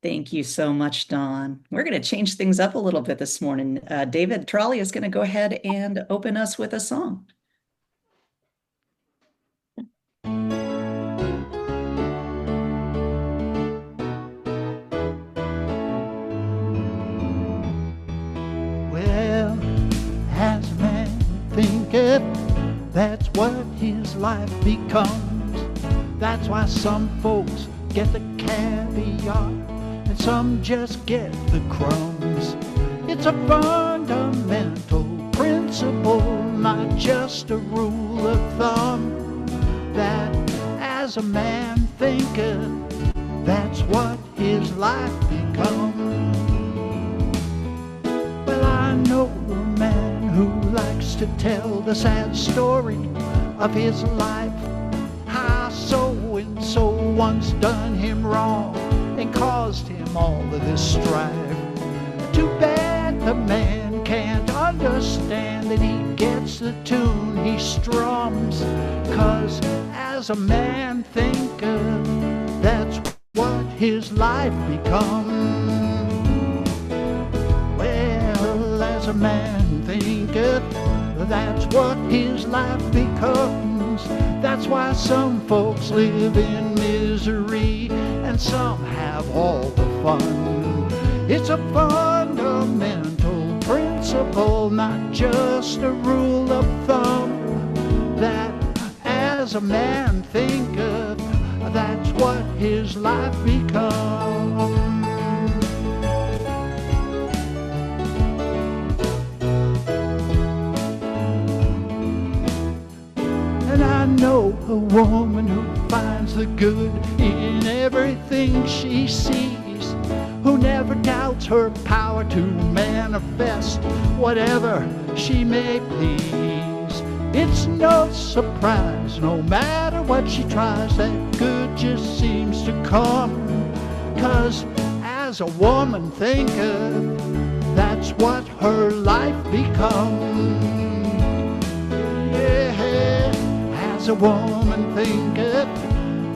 Thank you so much, Dawn. We're going to change things up a little bit this morning. David Trolley is going to go ahead and open us with a song. Well, as a man thinketh, that's what his life becomes. That's why some folks get the caviar and some just get the crumbs. It's a fundamental principle, not just a rule of thumb, that as a man thinketh, that's what his life becomes. Well, I know a man who likes to tell the sad story of his life, how so-and-so once done him wrong and caused him all of this strife. Too bad the man can't understand that he gets the tune he strums, 'cause as a man thinketh, that's what his life becomes. Well, as a man thinketh, that's what his life becomes. That's why some folks live in misery and some have all the fun. It's a fundamental principle, not just a rule of thumb, that as a man thinketh, that's what his life becomes. And I know a woman who finds the good in everything she sees, who never doubts her power to manifest whatever she may please. It's no surprise, no matter what she tries, that good just seems to come. 'Cause as a woman thinketh, that's what her life becomes. Yeah, as a woman thinketh,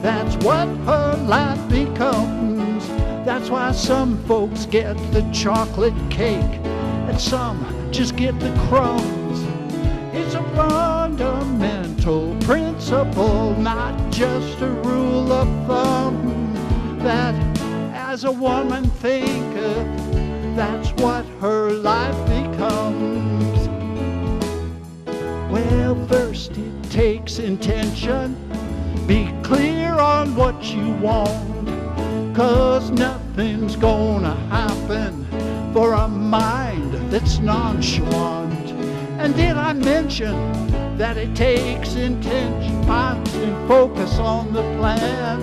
that's what her life becomes. That's why some folks get the chocolate cake and some just get the crumbs. It's a fundamental principle, not just a rule of thumb, that as a woman thinketh, that's what her life becomes. Well, first it takes intention. Be clear on what you want, 'cause nothing's gonna happen for a mind that's nonchalant. And did I mention that it takes intention, constant focus on the plan?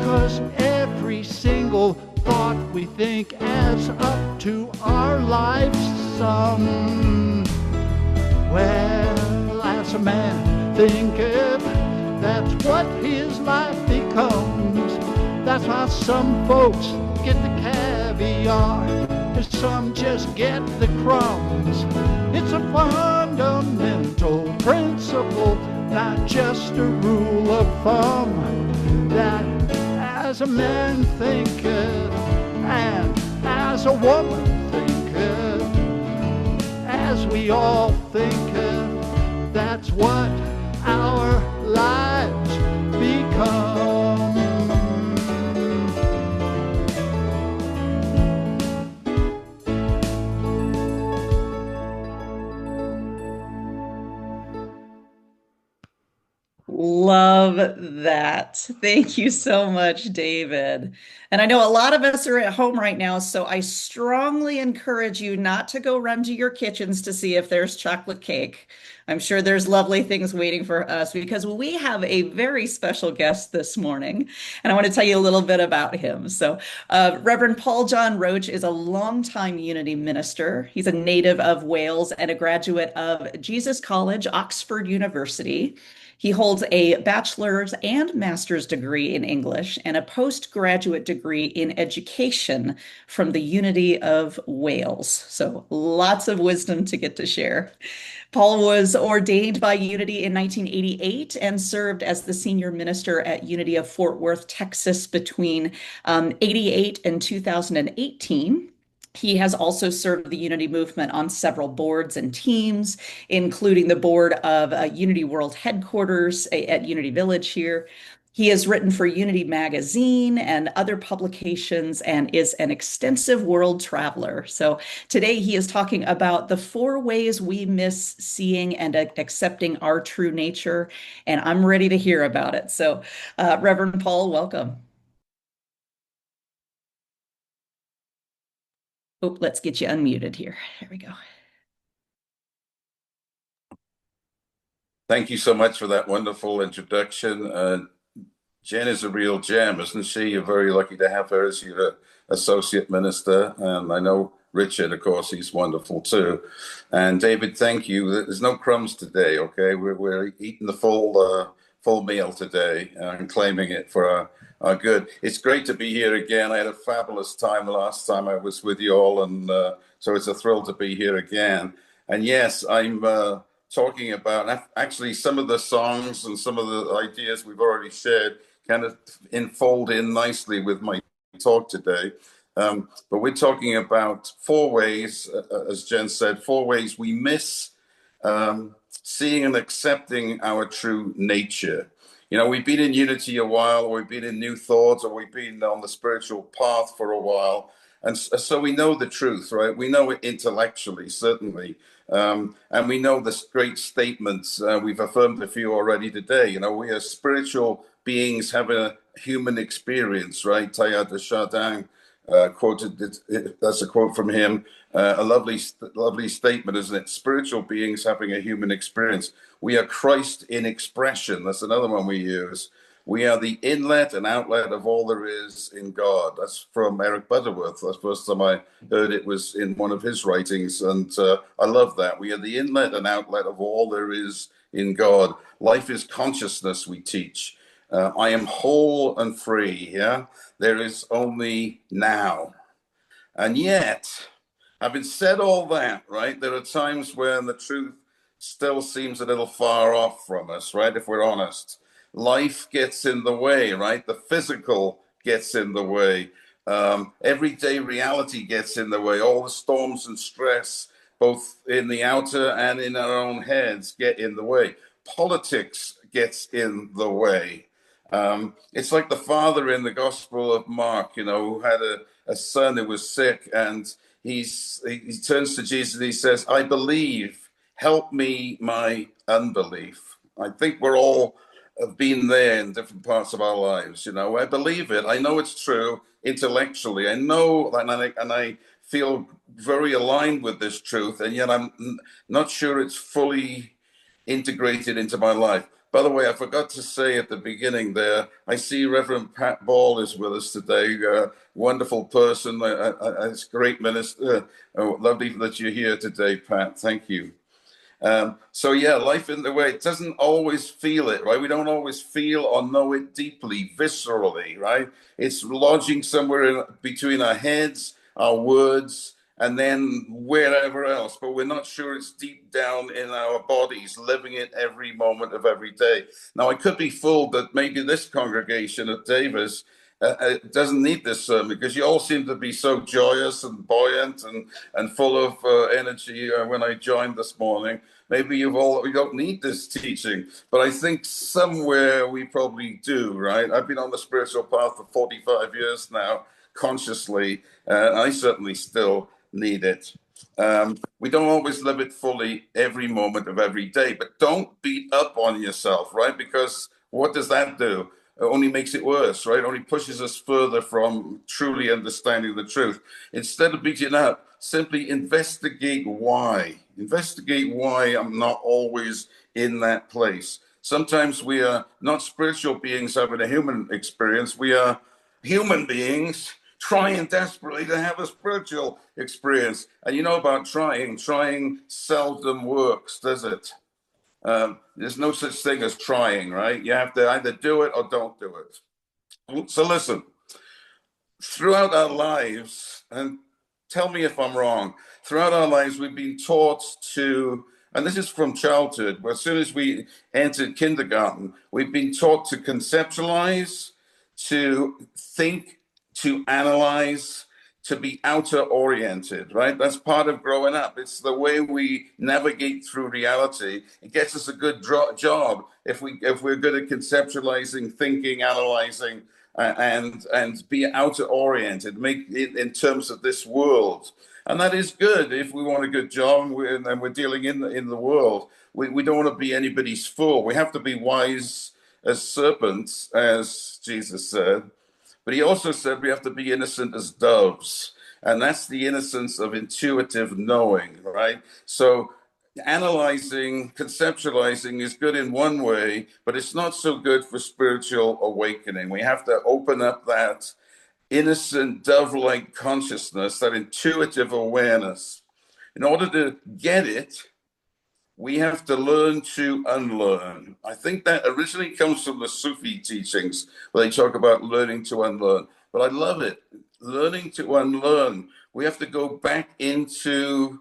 'Cause every single thought we think adds up to our life's sum. Well, as a man thinketh, that's what his life becomes. That's why some folks get the caviar and some just get the crumbs. It's a fundamental principle, not just a rule of thumb, that as a man thinketh and as a woman thinketh, as we all thinketh, that's what our lives become. Love that. Thank you so much, David. And I know a lot of us are at home right now, so I strongly encourage you not to go run to your kitchens to see if there's chocolate cake. I'm sure there's lovely things waiting for us because we have a very special guest this morning, and I want to tell you a little bit about him. Reverend Paul John Roach is a longtime Unity minister. He's a native of Wales and a graduate of Jesus College, Oxford University. He holds a bachelor's and master's degree in English and a postgraduate degree in education from the Unity of Wales. So lots of wisdom to get to share. Paul was ordained by Unity in 1988 and served as the senior minister at Unity of Fort Worth, Texas between 88 and 2018. He has also served the Unity movement on several boards and teams, including the board of Unity World Headquarters at Unity Village here. He has written for Unity Magazine and other publications and is an extensive world traveler. So today he is talking about the four ways we miss seeing and accepting our true nature, and I'm ready to hear about it. So, Reverend Paul, welcome. Oh, let's get you unmuted here. There we go. Thank you so much for that wonderful introduction. Jen is a real gem, isn't she? You're very lucky to have her as your associate minister. And I know Richard, of course, he's wonderful too. And David, thank you. There's no crumbs today, okay? We're eating the full meal today and claiming it for our good. It's great to be here again. I had a fabulous time the last time I was with you all, and so it's a thrill to be here again. And yes, I'm talking about actually some of the songs and some of the ideas we've already shared kind of enfold in nicely with my talk today. But we're talking about four ways, as Jen said, four ways we miss seeing and accepting our true nature. You know, we've been in Unity a while, or we've been in New Thoughts, or we've been on the spiritual path for a while. And so we know the truth, right? We know it intellectually, certainly. And we know the great statements. We've affirmed a few already today. You know, we are spiritual beings having a human experience, right? Teilhard de Chardin quoted it, that's a quote from him. A lovely statement, isn't it? Spiritual beings having a human experience. We are Christ in expression. That's another one we use. We are the inlet and outlet of all there is in God. That's from Eric Butterworth. That's the first time I heard it was in one of his writings. And I love that. We are the inlet and outlet of all there is in God. Life is consciousness, we teach. I am whole and free. Yeah. There is only now. And yet, having said all that, right, there are times when the truth still seems a little far off from us, right, if we're honest. Life gets in the way, right? The physical gets in the way. Everyday reality gets in the way. All the storms and stress, both in the outer and in our own heads, get in the way. Politics gets in the way. It's like the father in the Gospel of Mark, you know, who had a son who was sick, and he turns to Jesus and he says, I believe, help me my unbelief. I think we're all have been there in different parts of our lives. You know, I believe it. I know it's true intellectually. I know, and I feel very aligned with this truth, and yet I'm not sure it's fully integrated into my life. By the way, I forgot to say at the beginning there, I see Reverend Pat Ball is with us today. Wonderful person, a great minister. Lovely that you're here today, Pat. Thank you. So yeah, life in the way, it doesn't always feel it, right? We don't always feel or know it deeply, viscerally, right? It's lodging somewhere between our heads, our words, and then wherever else, but we're not sure it's deep down in our bodies, living it every moment of every day. Now, I could be fooled that maybe this congregation at Davis doesn't need this sermon, because you all seem to be so joyous and buoyant and full of energy when I joined this morning. Maybe you don't need this teaching, but I think somewhere we probably do, right? I've been on the spiritual path for 45 years now, consciously, and I certainly still need it. We don't always live it fully every moment of every day, but don't beat up on yourself, right? Because what does that do? It only makes it worse, right? It only pushes us further from truly understanding the truth. Instead of beating up, simply investigate why. Investigate why I'm not always in that place. Sometimes we are not spiritual beings having a human experience. We are human beings trying desperately to have a spiritual experience. And you know about trying seldom works, does it? There's no such thing as trying, right? You have to either do it or don't do it. So listen, throughout our lives, and tell me if I'm wrong, throughout our lives, we've been taught to, and this is from childhood, but as soon as we entered kindergarten, we've been taught to conceptualize, to think, to analyze, to be outer oriented, right? That's part of growing up. It's the way we navigate through reality. It gets us a good job if we're good at conceptualizing, thinking, analyzing, and be outer oriented, make it in terms of this world. And that is good if we want a good job and we're dealing in the world. We don't want to be anybody's fool. We have to be wise as serpents, as Jesus said. But he also said we have to be innocent as doves. And that's the innocence of intuitive knowing, right? So analyzing, conceptualizing is good in one way, but it's not so good for spiritual awakening. We have to open up that innocent dove-like consciousness, that intuitive awareness. In order to get it, we have to learn to unlearn. I think that originally comes from the Sufi teachings, where they talk about learning to unlearn. But I love it. Learning to unlearn. We have to go back into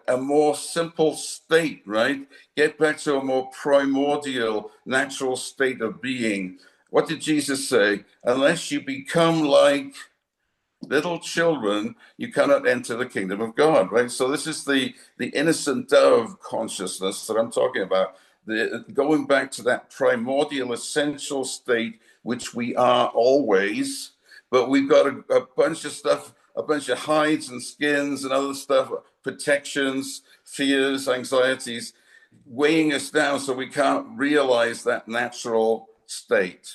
a more simple state, right? Get back to a more primordial, natural state of being. What did Jesus say? Unless you become like little children, you cannot enter the kingdom of God, right? So this is the innocent dove consciousness that I'm talking about. Going back to that primordial essential state, which we are always, but we've got a bunch of stuff, a bunch of hides and skins and other stuff, protections, fears, anxieties, weighing us down so we can't realize that natural state.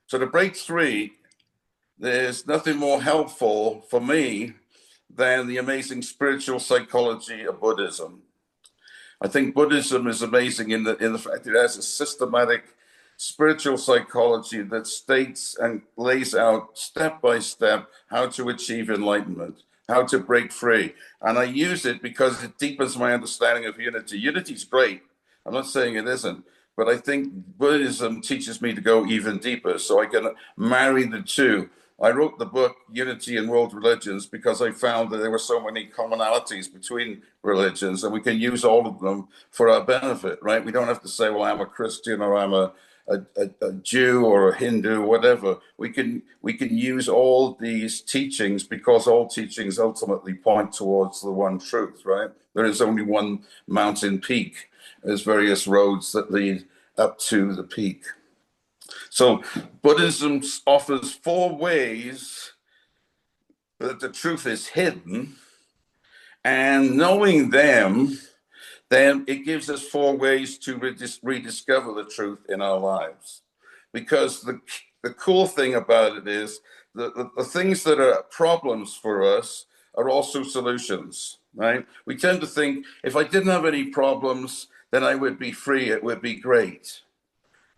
So to break free, there's nothing more helpful for me than the amazing spiritual psychology of Buddhism. I think Buddhism is amazing in the fact it has a systematic spiritual psychology that states and lays out step by step how to achieve enlightenment, how to break free. And I use it because it deepens my understanding of unity. Unity is great. I'm not saying it isn't, but I think Buddhism teaches me to go even deeper so I can marry the two. I wrote the book Unity in World Religions because I found that there were so many commonalities between religions and we can use all of them for our benefit, right? We don't have to say, well, I'm a Christian or I'm a Jew or a Hindu, whatever. We can use all these teachings because all teachings ultimately point towards the one truth, right? There is only one mountain peak. There's various roads that lead up to the peak. So Buddhism offers 4 ways that the truth is hidden, and knowing them, then it gives us 4 ways to rediscover the truth in our lives. Because the cool thing about it is the things that are problems for us are also solutions, right? We tend to think if I didn't have any problems, then I would be free, it would be great.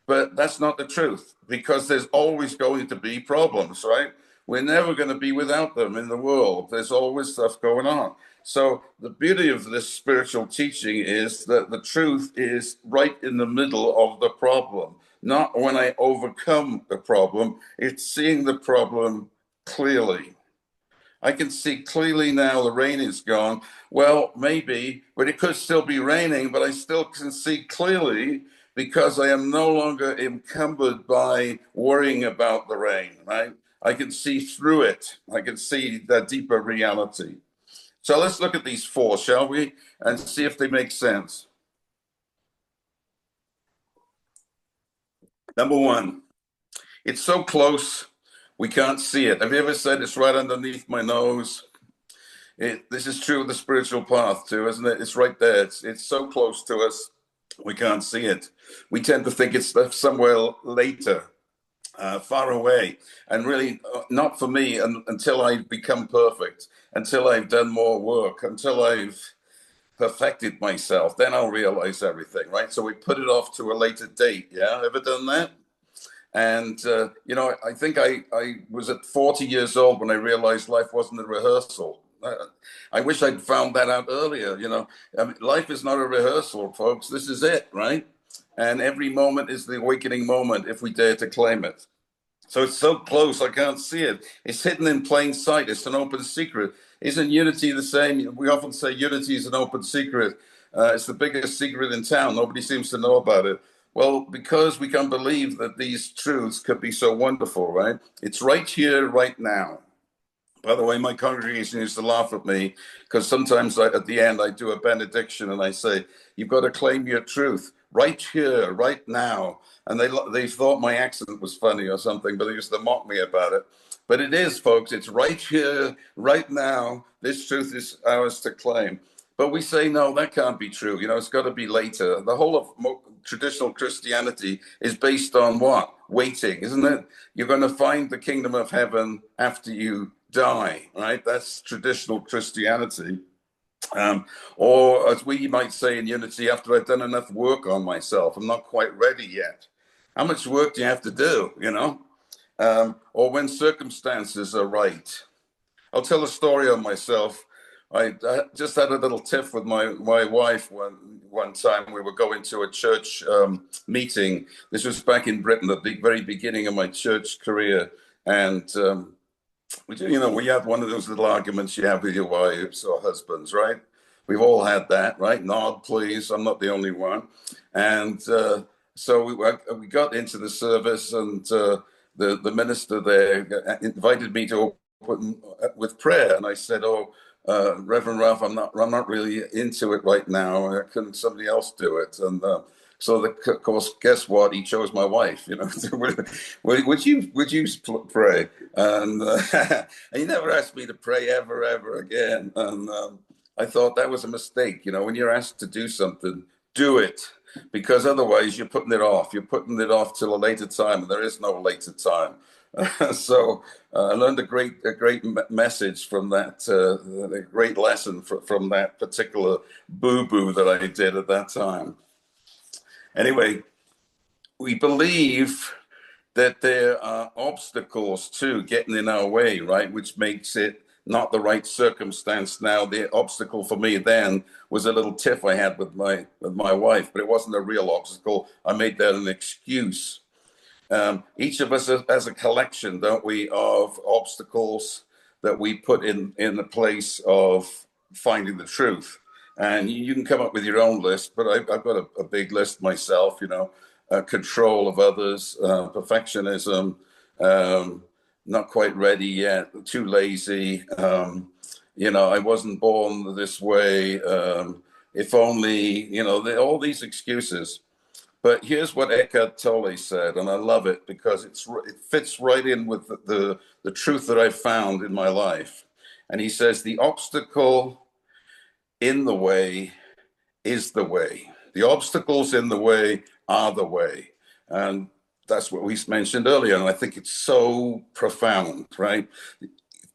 But that's not the truth, because there's always going to be problems, right? We're never going to be without them in the world. There's always stuff going on. So the beauty of this spiritual teaching is that the truth is right in the middle of the problem, not when I overcome the problem. It's seeing the problem clearly. I can see clearly now the rain is gone. Well, maybe, but it could still be raining, but I still can see clearly because I am no longer encumbered by worrying about the rain, right? I can see through it. I can see the deeper reality. So let's look at these 4, shall we? And see if they make sense. Number 1, it's so close, we can't see it. Have you ever said it's right underneath my nose? This is true of the spiritual path too, isn't it? It's right there. It's so close to us, we can't see it. We tend to think it's somewhere later, far away, and really not for me until I become perfect, until I've done more work, until I've perfected myself. Then I'll realize everything, right? So we put it off to a later date. Yeah, ever done that? And, I think I was at 40 years old when I realized life wasn't a rehearsal. I wish I'd found that out earlier. I mean, life is not a rehearsal, folks. This is it, right? And every moment is the awakening moment if we dare to claim it. So it's so close, I can't see it. It's hidden in plain sight. It's an open secret. Isn't unity the same? We often say unity is an open secret. It's the biggest secret in town. Nobody seems to know about it. Well, because we can believe that these truths could be so wonderful, right? It's right here, right now. By the way, my congregation used to laugh at me because sometimes at the end I do a benediction and I say, "You've got to claim your truth right here, right now." And they thought my accent was funny or something, but they used to mock me about it. But it is, folks. It's right here, right now. This truth is ours to claim. But we say, no, that can't be true. It's got to be later. The whole of traditional Christianity is based on what? Waiting, isn't it? You're going to find the kingdom of heaven after you die, right? That's traditional Christianity. Or as we might say in unity, after I've done enough work on myself, I'm not quite ready yet. How much work do you have to do, or when circumstances are right. I'll tell a story on myself. I just had a little tiff with my wife one time. We were going to a church meeting. This was back in Britain, at the very beginning of my church career. And we have one of those little arguments you have with your wives or husbands, right? We've all had that, right? Nod, please. I'm not the only one. And so we got into the service, and the minister there invited me to open with prayer. And I said, "Oh, Reverend Ralph, I'm not really into it right now. Can somebody else do it?" And so, of course, guess what? He chose my wife. Would you pray? And, and he never asked me to pray ever again. And I thought that was a mistake. When you're asked to do something, do it, because otherwise you're putting it off. You're putting it off till a later time, and there is no later time. So I learned a great message from that, a great lesson from that particular boo-boo that I did at that time. Anyway, we believe that there are obstacles too getting in our way, right? Which makes it not the right circumstance. Now, the obstacle for me then was a little tiff I had with my wife, but it wasn't a real obstacle. I made that an excuse. Each of us has a collection, don't we, of obstacles that we put in the place of finding the truth. And you can come up with your own list, but I've got a big list myself, control of others, perfectionism, not quite ready yet, too lazy, I wasn't born this way, if only, all these excuses. But here's what Eckhart Tolle said, and I love it because it fits right in with the truth that I've found in my life. And he says, the obstacle in the way is the way. The obstacles in the way are the way. And that's what we mentioned earlier. And I think it's so profound, right?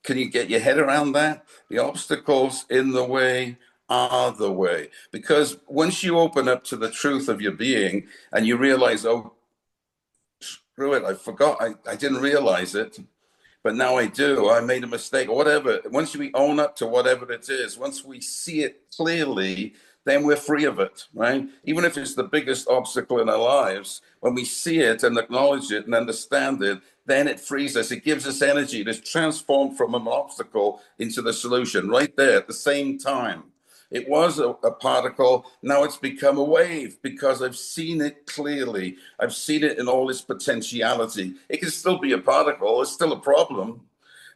Can you get your head around that? The obstacles in the way are the way. Because once you open up to the truth of your being and you realize, oh, screw it, I forgot, I didn't realize it. But now I do. I made a mistake, or whatever. Once we own up to whatever it is, once we see it clearly, then we're free of it, right? Even if it's the biggest obstacle in our lives, when we see it and acknowledge it and understand it, then it frees us. It gives us energy. It is transformed from an obstacle into the solution right there at the same time. It was a particle. Now it's become a wave because I've seen it clearly. I've seen it in all its potentiality. It can still be a particle. It's still a problem,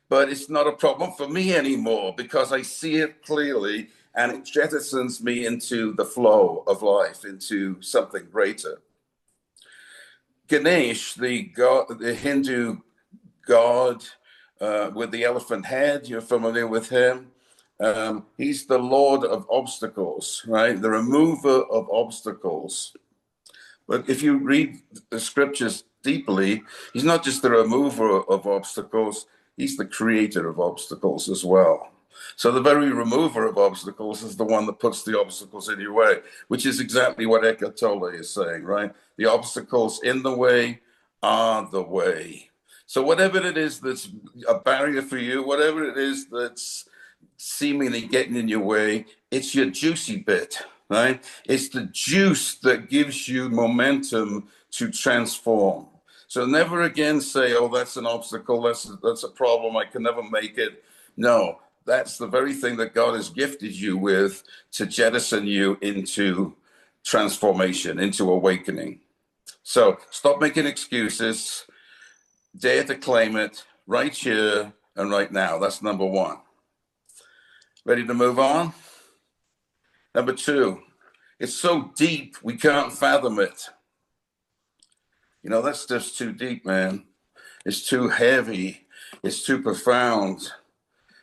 but it's not a problem for me anymore because I see it clearly and it jettisons me into the flow of life, into something greater. Ganesh, the Hindu god with the elephant head, you're familiar with him? He's the Lord of obstacles, right? The remover of obstacles. But if you read the scriptures deeply, he's not just the remover of obstacles, he's the creator of obstacles as well. So the very remover of obstacles is the one that puts the obstacles in your way, which is exactly what Eckhart Tolle is saying, right? The obstacles in the way are the way. So whatever it is that's a barrier for you, whatever it is that's seemingly getting in your way. It's your juicy bit, right? It's the juice that gives you momentum to transform. So never again say, oh, that's an obstacle, that's a problem, I can never make it. No, that's the very thing that God has gifted you with to jettison you into transformation, into awakening. So stop making excuses, dare to claim it right here and right now. That's number one. Ready to move on? Number two, it's so deep we can't fathom it. You know, that's just too deep, man. It's too heavy. It's too profound.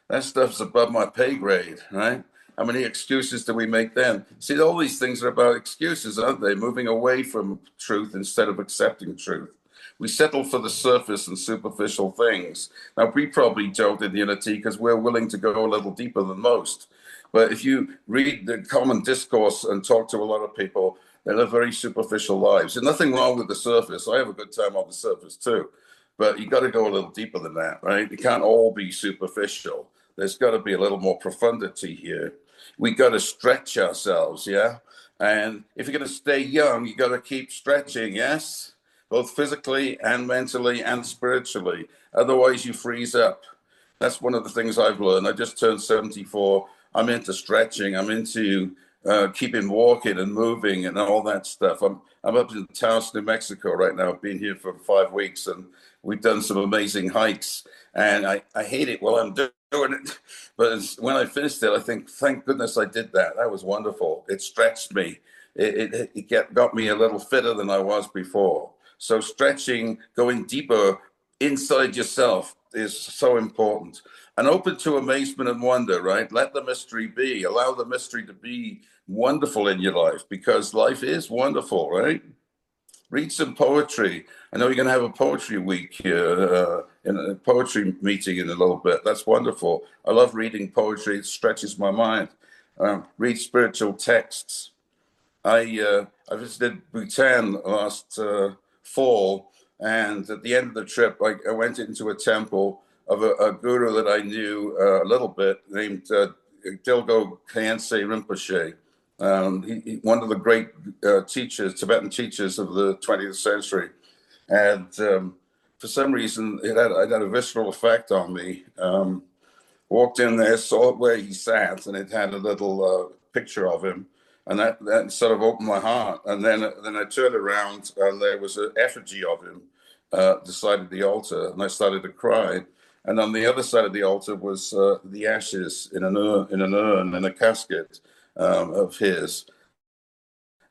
That stuff's above my pay grade, right? How many excuses do we make then? See, all these things are about excuses, aren't they? Moving away from truth instead of accepting truth. We settle for the surface and superficial things. Now, we probably don't in unity because we're willing to go a little deeper than most. But if you read the common discourse and talk to a lot of people, they live very superficial lives. There's nothing wrong with the surface. I have a good time on the surface too. But you got to go a little deeper than that, right? It can't all be superficial. There's got to be a little more profundity here. We got to stretch ourselves, yeah? And if you're going to stay young, you got to keep stretching, yes? Both physically and mentally and spiritually. Otherwise, you freeze up. That's one of the things I've learned. I just turned 74. I'm into stretching. I'm into keeping walking and moving and all that stuff. I'm up in Taos, New Mexico right now. I've been here for 5 weeks and we've done some amazing hikes. And I hate it while I'm doing it. But when I finished it, I think, thank goodness I did that. That was wonderful. It stretched me. It got me a little fitter than I was before. So stretching, going deeper inside yourself is so important. And open to amazement and wonder, right? Let the mystery be. Allow the mystery to be wonderful in your life because life is wonderful, right? Read some poetry. I know you're going to have a poetry week here, in a poetry meeting in a little bit. That's wonderful. I love reading poetry. It stretches my mind. Read spiritual texts. I visited Bhutan last fall, and at the end of the trip, I went into a temple of a guru that I knew a little bit named Dilgo Khyentse Rinpoche. One of the great teachers, Tibetan teachers of the 20th century. And for some reason, it had a visceral effect on me. Walked in there, saw where he sat, and it had a little picture of him. And that sort of opened my heart. And then I turned around, and there was an effigy of him the side of the altar, and I started to cry. And on the other side of the altar was the ashes in an urn, in a casket of his.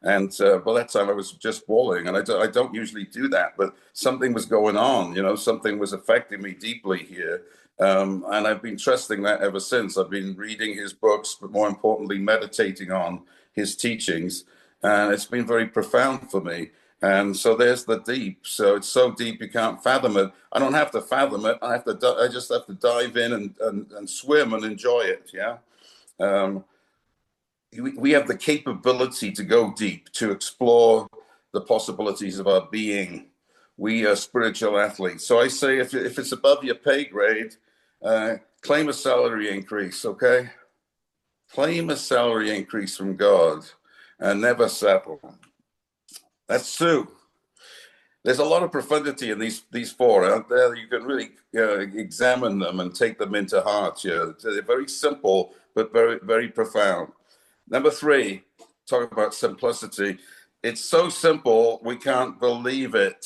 And by that time, I was just bawling, and I don't usually do that, but something was going on, something was affecting me deeply here. And I've been trusting that ever since. I've been reading his books, but more importantly, meditating on his teachings. And it's been very profound for me. And so there's the deep. So it's so deep you can't fathom it. I don't have to fathom it. I just have to dive in and swim and enjoy it. Yeah. We have the capability to go deep, to explore the possibilities of our being. We are spiritual athletes. So I say if it's above your pay grade, claim a salary increase, okay? Claim a salary increase from God and never settle. That's two. There's a lot of profundity in these four out there. You can really examine them and take them into heart. Yeah. They're very simple, but very, very profound. Number three, talk about simplicity. It's so simple, we can't believe it.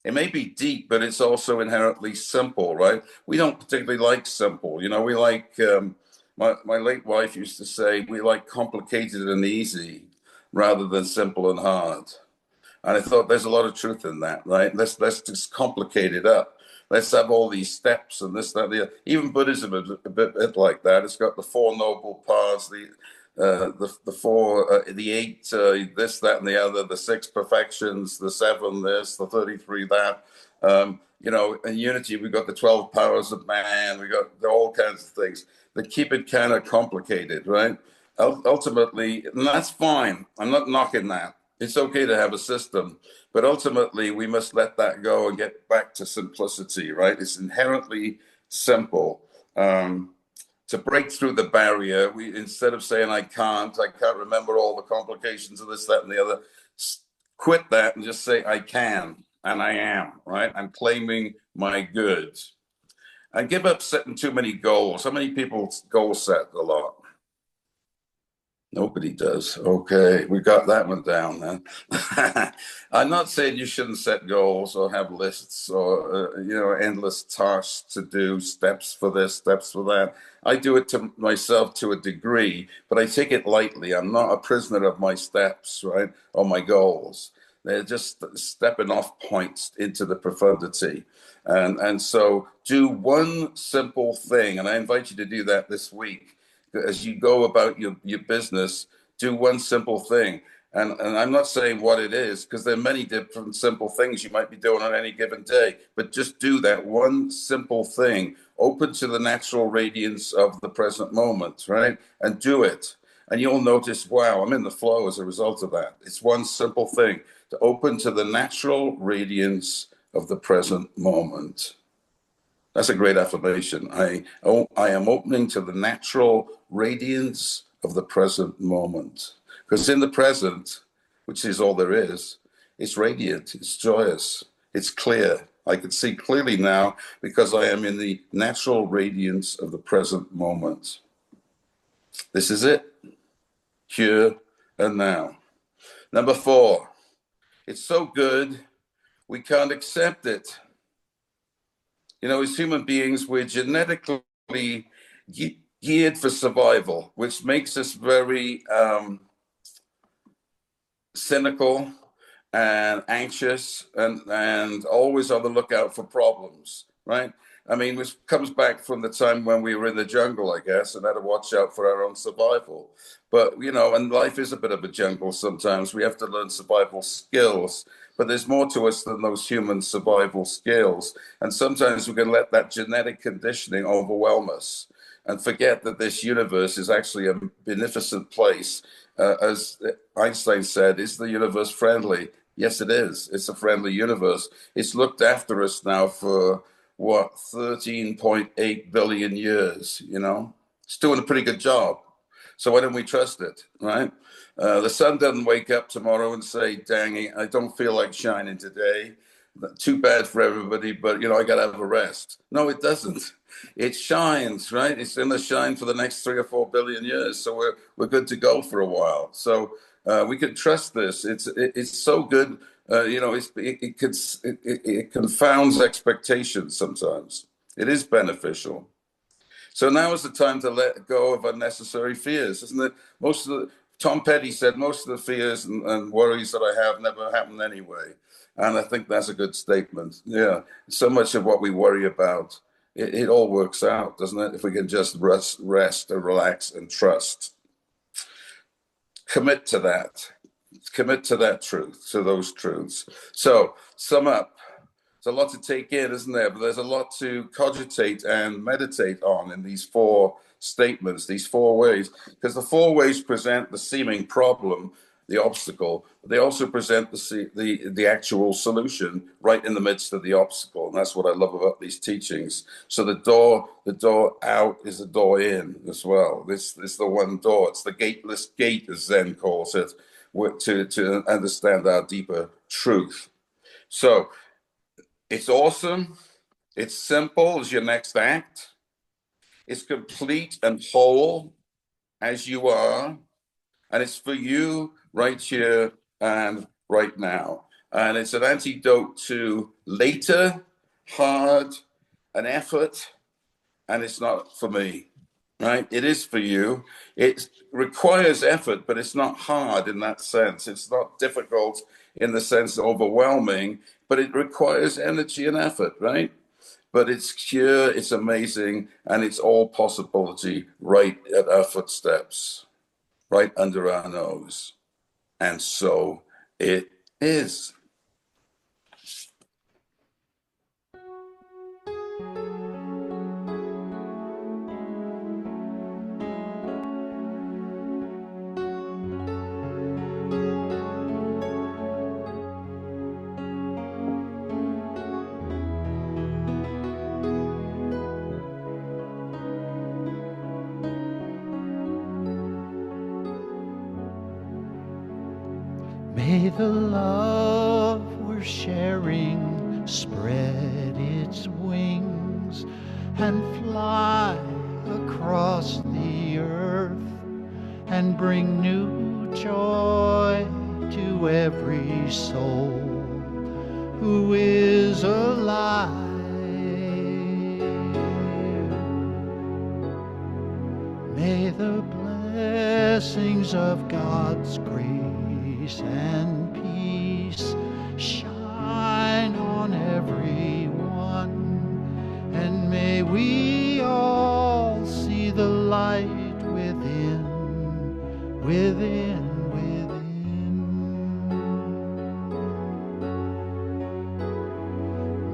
It may be deep, but it's also inherently simple, right? We don't particularly like simple. We like, my late wife used to say, we like complicated and easy rather than simple and hard. And I thought there's a lot of truth in that, right? Let's just complicate it up. Let's have all these steps and this, that, the other. Even Buddhism is a bit like that. It's got the Four Noble Paths, the four, the eight, this, that, and the other, the six perfections, the seven, this, the 33, that. In unity, we've got the 12 powers of man. We got all kinds of things that keep it kind of complicated, right? Ultimately, and that's fine. I'm not knocking that. It's okay to have a system, but ultimately we must let that go and get back to simplicity, right? It's inherently simple. to break through the barrier. We, instead of saying I can't remember all the complications of this, that, and the other, quit that and just say I can and I am, right? I'm claiming my goods. And give up setting too many goals. How many people goal set a lot? Nobody does. Okay, we got that one down then. I'm not saying you shouldn't set goals or have lists or endless tasks to do, steps for this, steps for that. I do it to myself to a degree, but I take it lightly. I'm not a prisoner of my steps, right, or my goals. They're just stepping off points into the profundity. And so do one simple thing, and I invite you to do that this week. As you go about your business, do one simple thing. And I'm not saying what it is, because there are many different simple things you might be doing on any given day, but just do that one simple thing, open to the natural radiance of the present moment, right? And do it. And you'll notice, wow, I'm in the flow as a result of that. It's one simple thing, to open to the natural radiance of the present moment. That's a great affirmation. I am opening to the natural radiance of the present moment. Because in the present, which is all there is, it's radiant, it's joyous, it's clear. I can see clearly now because I am in the natural radiance of the present moment. This is it, here and now. Number 4, it's so good, we can't accept it. You know, as human beings, we're genetically geared for survival, which makes us very cynical and anxious and always on the lookout for problems, right? I mean, which comes back from the time when we were in the jungle, I guess, and had to watch out for our own survival. But, you know, and life is a bit of a jungle sometimes. We have to learn survival skills, but there's more to us than those human survival skills. And sometimes we can let that genetic conditioning overwhelm us and forget that this universe is actually a beneficent place. As Einstein said, is the universe friendly? Yes, it is. It's a friendly universe. It's looked after us now for, what, 13.8 billion years, you know? It's doing a pretty good job. So why don't we trust it, right? The sun doesn't wake up tomorrow and say, dang it, I don't feel like shining today. Too bad for everybody, but, you know, I got to have a rest. No, it doesn't. It shines, right? It's going to shine for the next 3 or 4 billion years. So we're good to go for a while. So we can trust this. It's so good. You know, it confounds expectations sometimes. It is beneficial. So now is the time to let go of unnecessary fears, isn't it? Tom Petty said most of the fears and worries that I have never happen anyway. And I think that's a good statement. Yeah. So much of what we worry about, it all works out, doesn't it? If we can just rest and relax and trust. Commit to that. Commit to that truth, to those truths. So sum up. There's a lot to take in, isn't there? But there's a lot to cogitate and meditate on in these 4 statements, these 4 ways, because the 4 ways present the seeming problem, the obstacle. They also present the actual solution right in the midst of the obstacle, and that's what I love about these teachings. So the door out is the door in as well. This is the one door. It's the gateless gate, as Zen calls it, to understand our deeper truth. So it's awesome. It's simple as your next act. It's complete and whole as you are. And it's for you right here and right now. And it's an antidote to later, hard, and effort. And it's not for me, right? It is for you. It requires effort, but it's not hard in that sense. It's not difficult in the sense of overwhelming, but it requires energy and effort, right? But it's pure, it's amazing, and it's all possibility right at our footsteps, right under our nose. And so it is. May the love we're sharing spread its wings and fly across the earth and bring new joy to every soul who is alive. May the blessings of God's grace and peace shine on everyone, and may we all see the light within, within.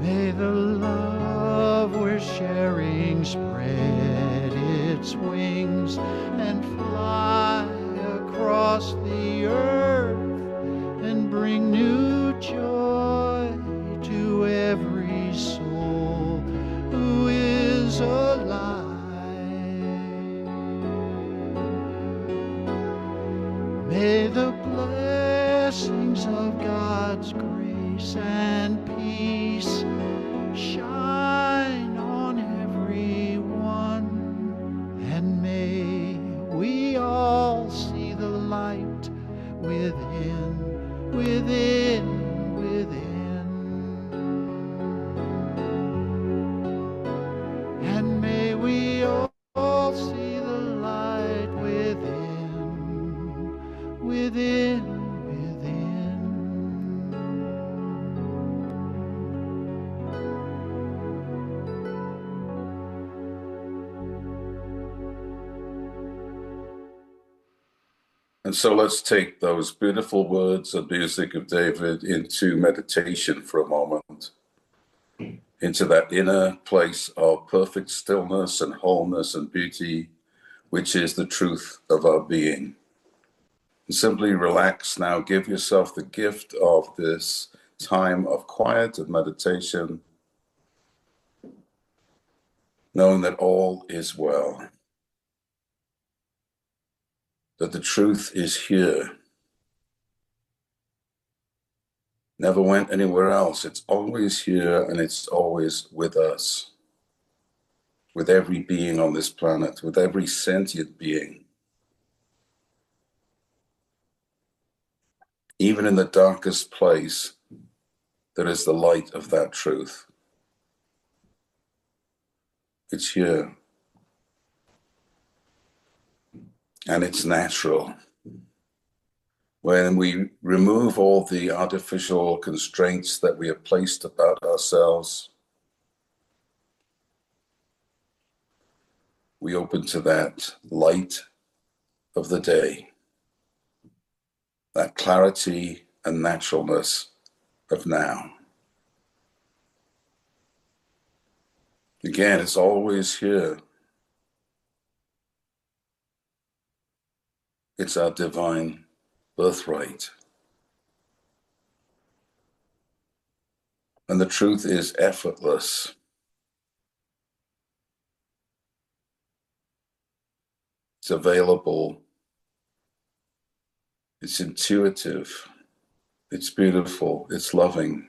May the love we're sharing spread its wings and fly across the earth and bring new joy to every soul who is alive. May the blessings of God's grace and peace shine on everyone, and may we all see the light within, within, within. And may we all see the light within, within. And so let's take those beautiful words and music of David into meditation for a moment, into that inner place of perfect stillness and wholeness and beauty, which is the truth of our being. And simply relax now. Give yourself the gift of this time of quiet and meditation, knowing that all is well, that the truth is here. Never went anywhere else. It's always here, and it's always with us, with every being on this planet, with every sentient being. Even in the darkest place, there is the light of that truth. It's here. And it's natural. When we remove all the artificial constraints that we have placed about ourselves, we open to that light of the day, that clarity and naturalness of now. Again, it's always here. It's our divine birthright. And the truth is effortless. It's available. It's intuitive. It's beautiful. It's loving.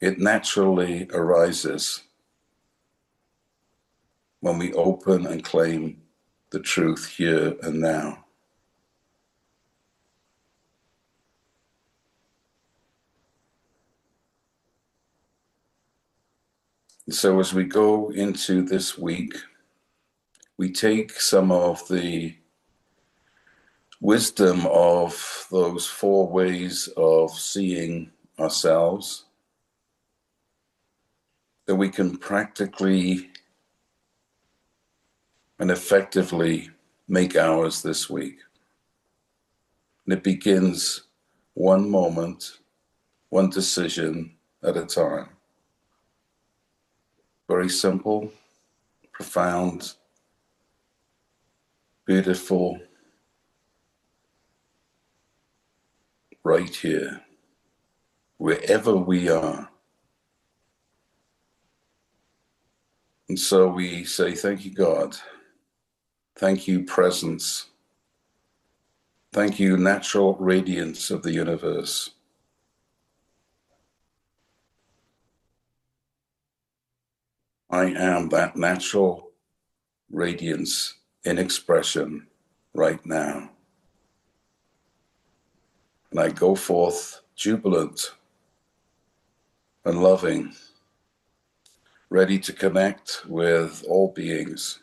It naturally arises when we open and claim the truth here and now. So as we go into this week, we take some of the wisdom of those 4 ways of seeing ourselves that we can practically and effectively make ours this week. And it begins one moment, one decision at a time. Very simple, profound, beautiful, right here, wherever we are. And so we say, thank you, God. Thank you, presence. Thank you, natural radiance of the universe. I am that natural radiance in expression right now. And I go forth jubilant and loving, ready to connect with all beings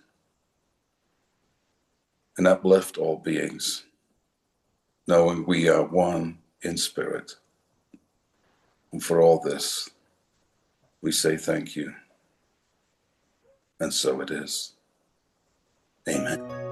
and uplift all beings, knowing we are one in spirit. And for all this, we say thank you. And so it is. Amen.